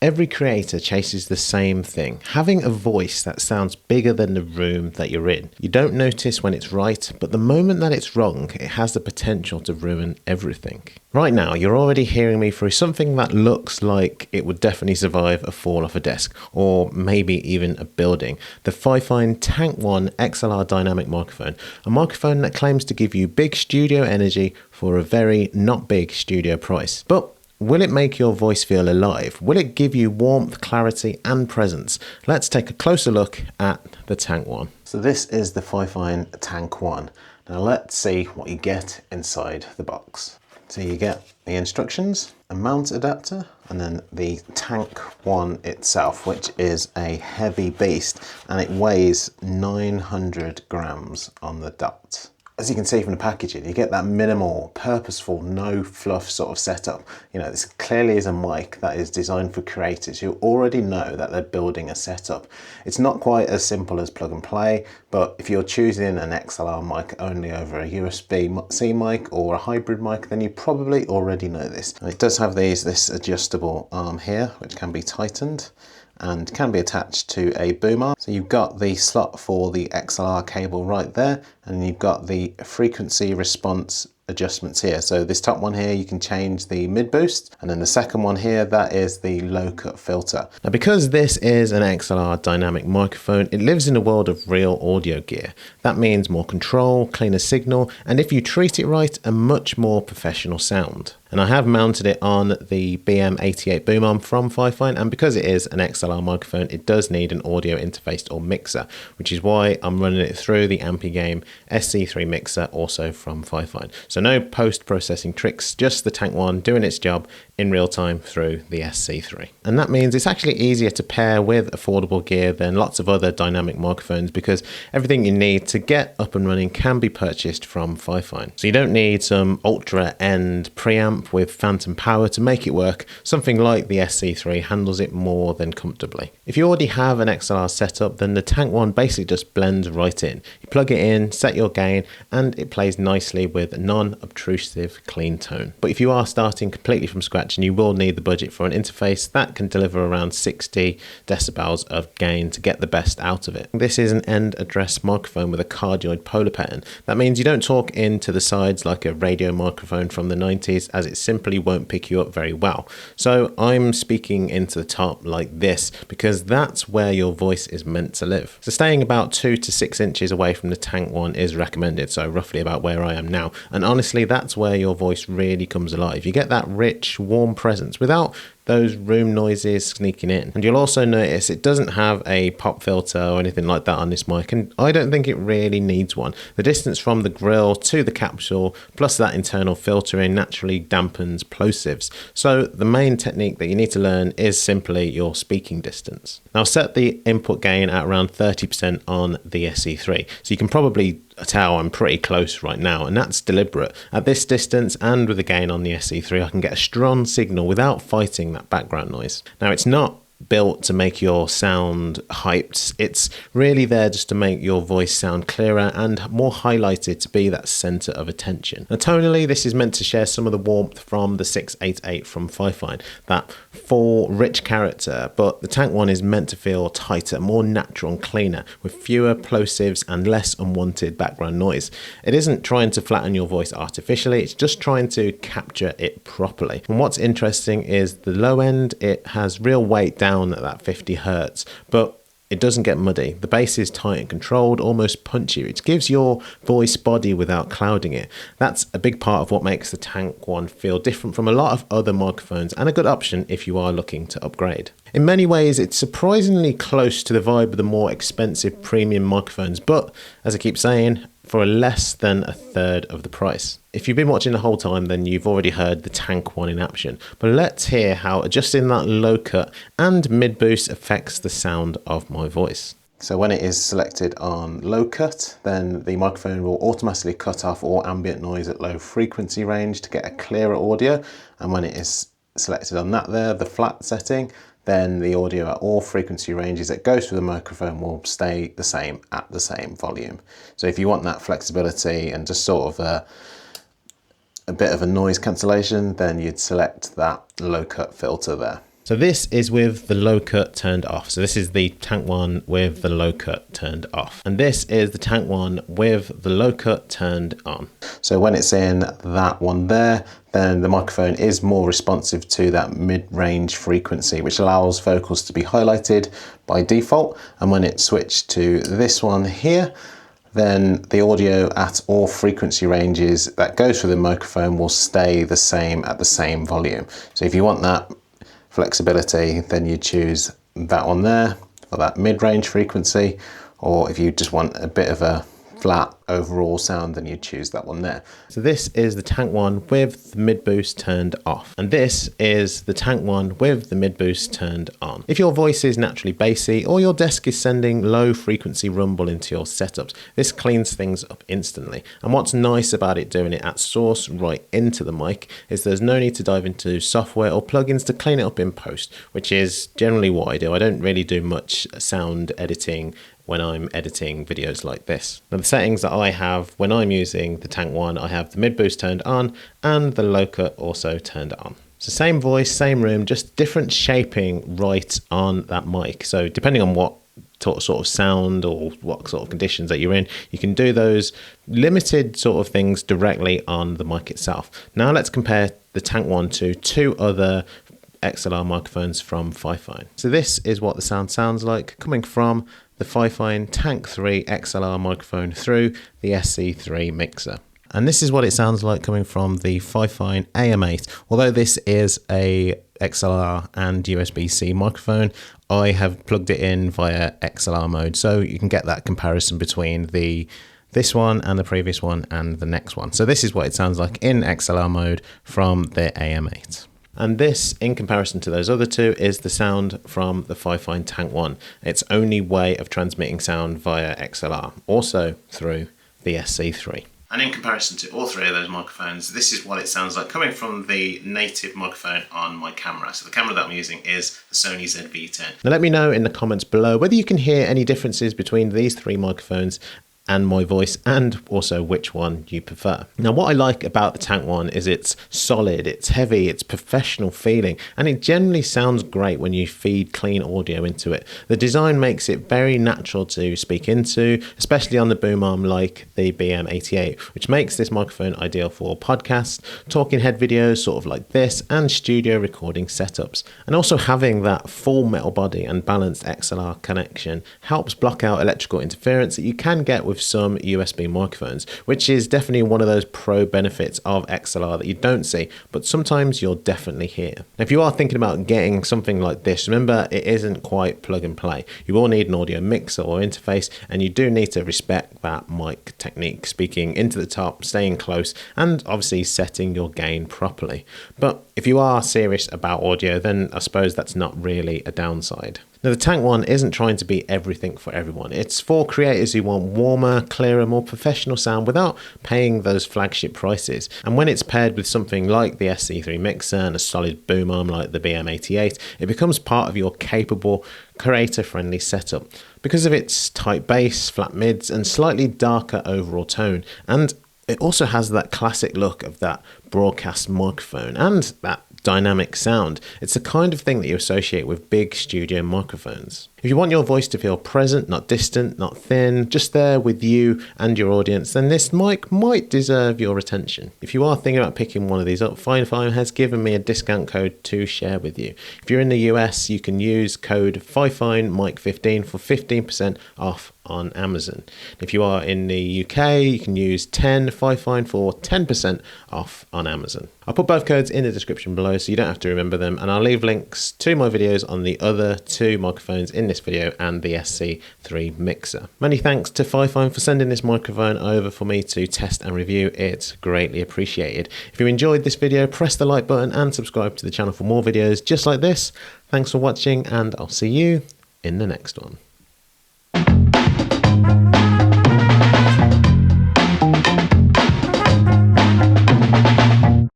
Every creator chases the same thing, having a voice that sounds bigger than the room that you're in. You don't notice when it's right, but the moment that it's wrong, it has the potential to ruin everything. Right now, you're already hearing me through something that looks like it would definitely survive a fall off a desk, or maybe even a building. The Fifine Tank1 XLR dynamic microphone, a microphone that claims to give you big studio energy for a very not big studio price. But will it make your voice feel alive? Will it give you warmth, clarity and presence? Let's take a closer look at the Tank1. So this is the Fifine Tank1. Now let's see what you get inside the box. So you get the instructions, a mount adapter, and then the Tank1 itself, which is a heavy beast, and it weighs 900 grams on the dot. As you can see from the packaging, you get that minimal, purposeful, no fluff sort of setup. You know, this clearly is a mic that is designed for creators who already know that they're building a setup. It's not quite as simple as plug and play, but if you're choosing an XLR mic only over a USB-C mic or a hybrid mic, then you probably already know this. And it does have this adjustable arm here, which can be tightened and can be attached to a boom arm. So you've got the slot for the XLR cable right there, and you've got the frequency response adjustments here. So this top one here, you can change the mid boost, and then the second one here, that is the low cut filter. Now because this is an XLR dynamic microphone, it lives in a world of real audio gear. That means more control, cleaner signal, and if you treat it right, a much more professional sound. And I have mounted it on the BM88 boom arm from Fifine, and because it is an XLR microphone, it does need an audio interface or mixer, which is why I'm running it through the AmpliGame SC3 mixer, also from Fifine. So no post-processing tricks, just the Tank1 doing its job in real time through the SC3. And that means it's actually easier to pair with affordable gear than lots of other dynamic microphones, because everything you need to get up and running can be purchased from Fifine. So you don't need some ultra end preamp with phantom power to make it work. Something like the SC3 handles it more than comfortably. If you already have an XLR setup, then the Tank1 basically just blends right in. You plug it in, set your gain, and it plays nicely with a non-obtrusive clean tone. But if you are starting completely from scratch, and you will need the budget for an interface that can deliver around 60 decibels of gain to get the best out of it. This is an end address microphone with a cardioid polar pattern. That means you don't talk into the sides like a radio microphone from the 90s, as it simply won't pick you up very well. So I'm speaking into the top like this because that's where your voice is meant to live. So staying about 2 to 6 inches away from the Tank1 is recommended, so roughly about where I am now. And honestly, that's where your voice really comes alive. You get that rich, warm presence without those room noises sneaking in. And you'll also notice it doesn't have a pop filter or anything like that on this mic, and I don't think it really needs one. The distance from the grill to the capsule plus that internal filtering naturally dampens plosives. So the main technique that you need to learn is simply your speaking distance. Now set the input gain at around 30% on the SC3, so you can probably tell I'm pretty close right now, and that's deliberate. At this distance and with the gain on the SC3, I can get a strong signal without fighting that background noise. Now it's not built to make your sound hyped, it's really there just to make your voice sound clearer and more highlighted, to be that center of attention. Now tonally, this is meant to share some of the warmth from the 688 from Fifine, that full rich character, but the Tank1 is meant to feel tighter, more natural and cleaner, with fewer plosives and less unwanted background noise. It isn't trying to flatten your voice artificially, it's just trying to capture it properly. And what's interesting is the low end, it has real weight down at that 50 hertz, but it doesn't get muddy. The bass is tight and controlled, almost punchy. It gives your voice body without clouding it. That's a big part of what makes the Tank1 feel different from a lot of other microphones, and a good option if you are looking to upgrade. In many ways, it's surprisingly close to the vibe of the more expensive premium microphones, but as I keep saying, for less than a third of the price. If you've been watching the whole time, then you've already heard the Tank1 in action. But let's hear how adjusting that low cut and mid boost affects the sound of my voice. So when it is selected on low cut, then the microphone will automatically cut off all ambient noise at low frequency range to get a clearer audio. And when it is selected on that there, the flat setting, then the audio at all frequency ranges that goes through the microphone will stay the same at the same volume. So if you want that flexibility and just sort of a bit of a noise cancellation, then you'd select that low cut filter there. So this is with the low cut turned off. So this is the Tank 1 with the low cut turned off. And this is the Tank 1 with the low cut turned on. So when it's in that one there, then the microphone is more responsive to that mid-range frequency, which allows vocals to be highlighted by default. And when it's switched to this one here, then the audio at all frequency ranges that goes through the microphone will stay the same at the same volume. So if you want that flexibility, then you choose that one there for that mid-range frequency, or if you just want a bit of a flat overall sound, then you choose that one there. So this is the Tank 1 with the mid boost turned off, and this is the Tank 1 with the mid boost turned on. If your voice is naturally bassy, or your desk is sending low frequency rumble into your setups, this cleans things up instantly. And what's nice about it doing it at source right into the mic is there's no need to dive into software or plugins to clean it up in post, which is generally what I do. I don't really do much sound editing when I'm editing videos like this. Now the settings that I have when I'm using the Tank 1, I have the mid boost turned on and the low cut also turned on. So same voice, same room, just different shaping right on that mic. So depending on what sort of sound or what sort of conditions that you're in, you can do those limited sort of things directly on the mic itself. Now let's compare the Tank 1 to two other XLR microphones from Fifine. So this is what the sound sounds like coming from the Fifine Tank1 XLR microphone through the SC3 mixer. And this is what it sounds like coming from the Fifine BM88. Although this is a XLR and USB-C microphone, I have plugged it in via XLR mode, so you can get that comparison between this one and the previous one and the next one. So this is what it sounds like in XLR mode from the BM88. And this, in comparison to those other two, is the sound from the Fifine Tank 1. Its only way of transmitting sound via XLR, also through the SC3. And in comparison to all three of those microphones, this is what it sounds like coming from the native microphone on my camera. So the camera that I'm using is the Sony ZV-10. Now let me know in the comments below whether you can hear any differences between these three microphones and my voice, and also which one you prefer. Now what I like about the Tank 1 is it's solid, it's heavy, it's professional feeling, and it generally sounds great when you feed clean audio into it. The design makes it very natural to speak into, especially on the boom arm like the BM88, which makes this microphone ideal for podcasts, talking head videos sort of like this, and studio recording setups. And also having that full metal body and balanced XLR connection helps block out electrical interference that you can get with some USB microphones, which is definitely one of those pro benefits of XLR that you don't see, but sometimes you'll definitely hear. Now, if you are thinking about getting something like this, remember it isn't quite plug and play. You will need an audio mixer or interface, and you do need to respect that mic technique, speaking into the top, staying close, and obviously setting your gain properly. But if you are serious about audio, then I suppose that's not really a downside. Now the Tank 1 isn't trying to be everything for everyone. It's for creators who want warmer, clearer, more professional sound without paying those flagship prices. And when it's paired with something like the SC3 mixer and a solid boom arm like the BM88, it becomes part of your capable, creator-friendly setup because of its tight bass, flat mids, and slightly darker overall tone. And it also has that classic look of that broadcast microphone and that dynamic sound. It's the kind of thing that you associate with big studio microphones. If you want your voice to feel present, not distant, not thin, just there with you and your audience, then this mic might deserve your attention. If you are thinking about picking one of these up, Fifine has given me a discount code to share with you. If you're in the US, you can use code FIFINEMIC15 for 15% off on Amazon. If you are in the UK, you can use 10 Fifine for 10% off on Amazon. I'll put both codes in the description below so you don't have to remember them, and I'll leave links to my videos on the other two microphones in this video and the SC3 mixer. Many thanks to Fifine for sending this microphone over for me to test and review. It's greatly appreciated. If you enjoyed this video, press the like button and subscribe to the channel for more videos just like this. Thanks for watching, and I'll see you in the next one.